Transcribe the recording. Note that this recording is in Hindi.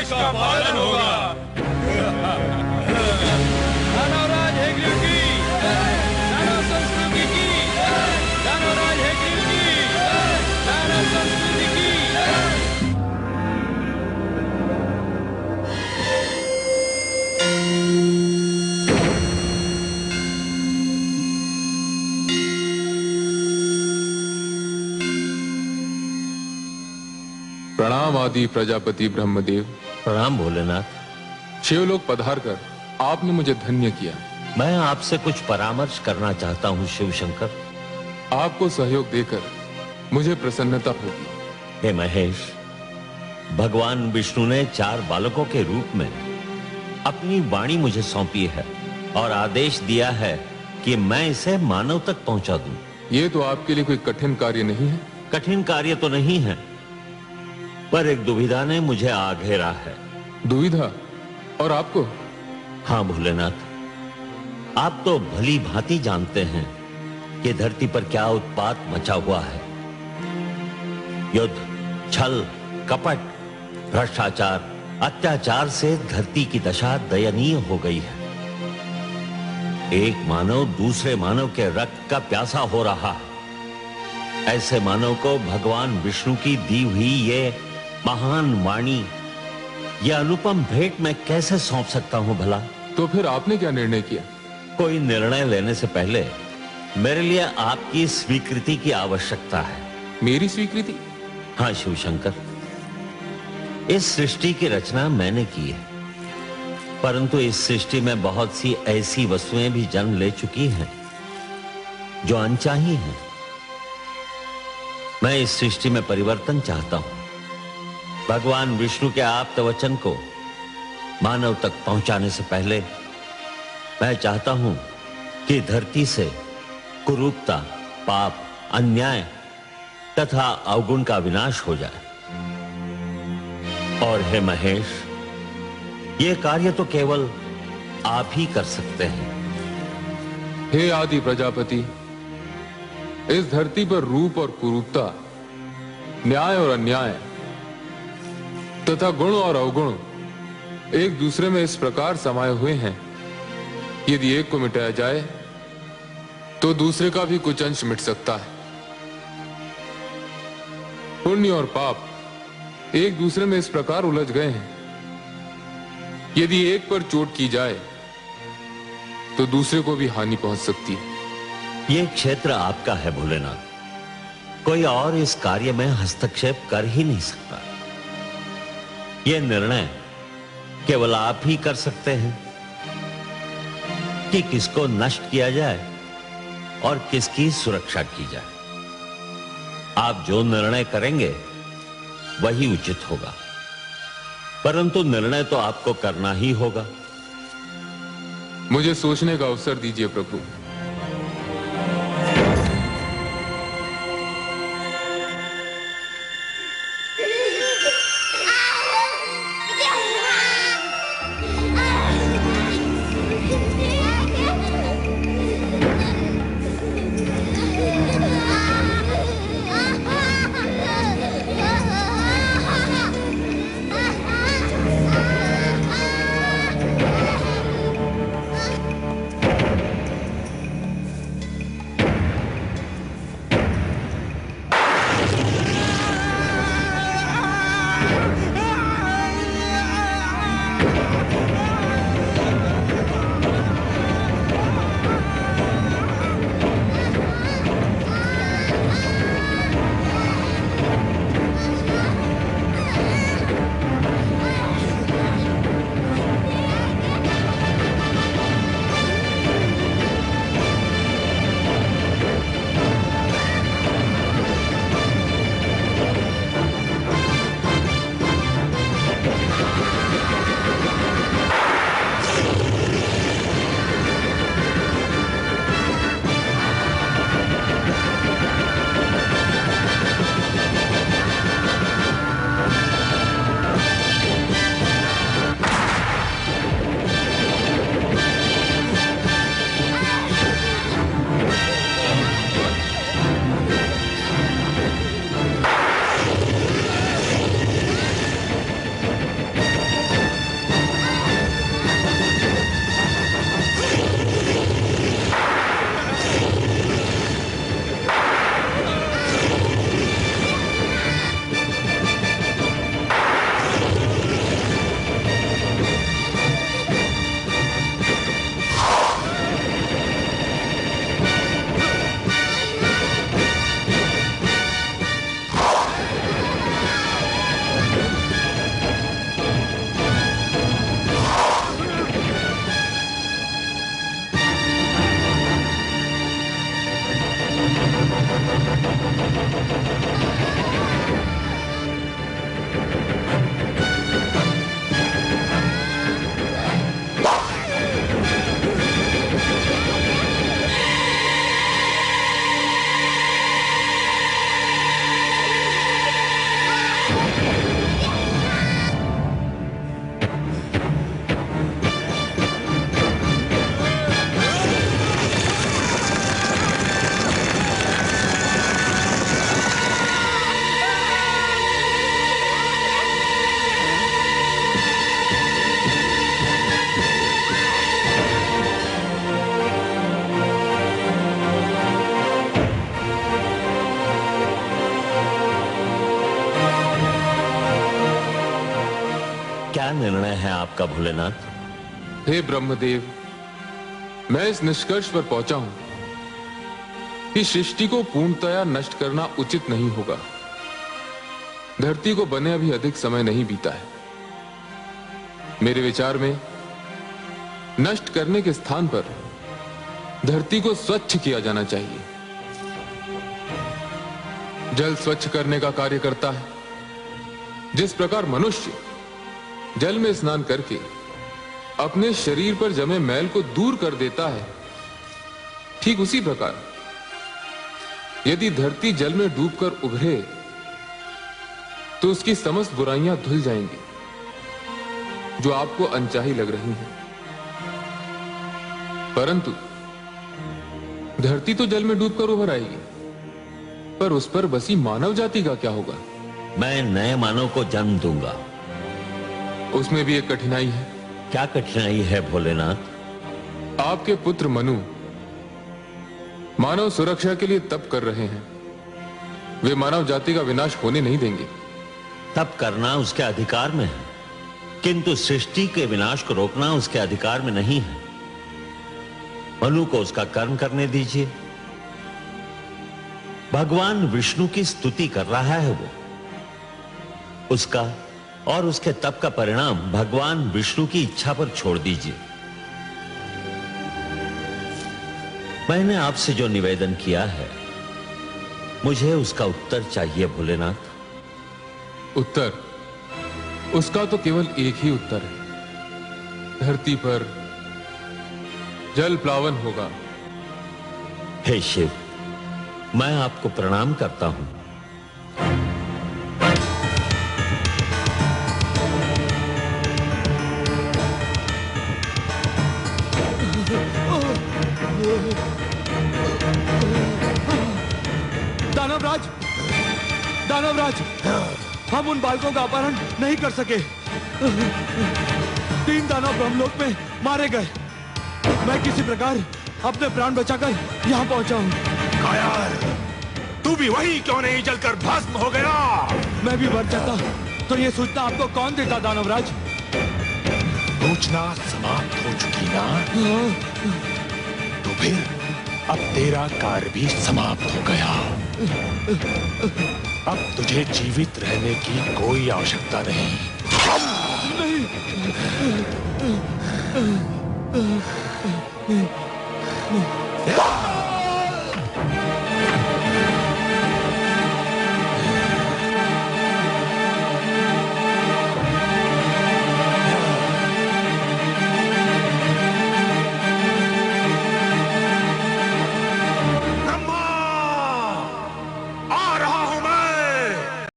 का पालन होगा। दानवराज हेग्रीव की, दानव संस्कृति की, दानवराज हेग्रीव की, दानव संस्कृति की। प्रणाम आदि प्रजापति ब्रह्मदेव। प्रणाम भोलेनाथ। शिवलोक पधार कर आपने मुझे धन्य किया। मैं आपसे कुछ परामर्श करना चाहता हूँ शिव शंकर। आपको सहयोग देकर मुझे प्रसन्नता होगी। हे महेश, भगवान विष्णु ने 4 बालकों के रूप में अपनी वाणी मुझे सौंपी है और आदेश दिया है कि मैं इसे मानव तक पहुंचा दूं। ये तो आपके लिए कोई कठिन कार्य नहीं है। कठिन कार्य तो नहीं है, पर एक दुविधा ने मुझे आ घेरा है। दुविधा? और आपको? हाँ भोलेनाथ, आप तो भली भांति जानते हैं कि धरती पर क्या उत्पात मचा हुआ है। युद्ध, छल, कपट, भ्रष्टाचार, अत्याचार से धरती की दशा दयनीय हो गई है। एक मानव दूसरे मानव के रक्त का प्यासा हो रहा है। ऐसे मानव को भगवान विष्णु की दी हुई ये महान वाणी, यह अनुपम भेंट मैं कैसे सौंप सकता हूं भला? तो फिर आपने क्या निर्णय किया? कोई निर्णय लेने से पहले मेरे लिए आपकी स्वीकृति की आवश्यकता है। मेरी स्वीकृति? हाँ शिव शंकर, इस सृष्टि की रचना मैंने की है, परंतु इस सृष्टि में बहुत सी ऐसी वस्तुएं भी जन्म ले चुकी हैं जो अनचाही हैं। मैं इस सृष्टि में परिवर्तन चाहता हूं। भगवान विष्णु के आप्त वचन को मानव तक पहुंचाने से पहले मैं चाहता हूं कि धरती से कुरूपता, पाप, अन्याय तथा अवगुण का विनाश हो जाए। और हे महेश, यह कार्य तो केवल आप ही कर सकते हैं। हे आदि प्रजापति, इस धरती पर रूप और कुरूपता, न्याय और अन्याय तथा गुण और अवगुण एक दूसरे में इस प्रकार समाये हुए हैं, यदि एक को मिटाया जाए तो दूसरे का भी कुछ अंश मिट सकता है। पुण्य और पाप एक दूसरे में इस प्रकार उलझ गए हैं, यदि एक पर चोट की जाए तो दूसरे को भी हानि पहुंच सकती है। यह क्षेत्र आपका है भोलेनाथ, कोई और इस कार्य में हस्तक्षेप कर ही नहीं सकता। यह निर्णय केवल आप ही कर सकते हैं कि किसको नष्ट किया जाए और किसकी सुरक्षा की जाए। आप जो निर्णय करेंगे वही उचित होगा, परंतु निर्णय तो आपको करना ही होगा। मुझे सोचने का अवसर दीजिए प्रभु। क्या निर्णय है आपका भोलेनाथ? हे ब्रह्मदेव, मैं इस निष्कर्ष पर पहुंचा हूं कि सृष्टि को पूर्णतया नष्ट करना उचित नहीं होगा। धरती को बने अभी अधिक समय नहीं बीता है। मेरे विचार में नष्ट करने के स्थान पर धरती को स्वच्छ किया जाना चाहिए। जल स्वच्छ करने का कार्य करता है। जिस प्रकार मनुष्य जल में स्नान करके अपने शरीर पर जमे मैल को दूर कर देता है, ठीक उसी प्रकार यदि धरती जल में डूबकर उभरे तो उसकी समस्त बुराइयां धुल जाएंगी जो आपको अनचाही लग रही हैं। परंतु धरती तो जल में डूबकर उभर आएगी, पर उस पर बसी मानव जाति का क्या होगा? मैं नए मानव को जन्म दूंगा। उसमें भी एक कठिनाई है। क्या कठिनाई है भोलेनाथ? आपके पुत्र मनु मानव सुरक्षा के लिए तप कर रहे हैं। वे मानव जाति का विनाश होने नहीं देंगे। तप करना उसके अधिकार में है, किंतु सृष्टि के विनाश को रोकना उसके अधिकार में नहीं है। मनु को उसका कर्म करने दीजिए। भगवान विष्णु की स्तुति कर रहा है वो। उसका और उसके तप का परिणाम भगवान विष्णु की इच्छा पर छोड़ दीजिए। मैंने आपसे जो निवेदन किया है, मुझे उसका उत्तर चाहिए भोलेनाथ। उत्तर? उसका तो केवल एक ही उत्तर है। धरती पर जल प्लावन होगा। हे शिव, मैं आपको प्रणाम करता हूं। दानवराज, दानवराज, हम उन बालकों का अपहरण नहीं कर सके। 3 दानव ब्रह्मलोक में मारे गए। मैं किसी प्रकार अपने प्राण बचाकर यहाँ पहुंचा हूँ। कायर, तू भी वही क्यों नहीं जलकर भस्म हो गया? मैं भी मर जाता तो ये सूचना आपको कौन देता दानवराज? सूचना समाप्त हो चुकी ना? तो फिर अब तेरा कार्य भी समाप्त हो गया। अब तुझे जीवित रहने की कोई आवश्यकता नहीं। नहीं।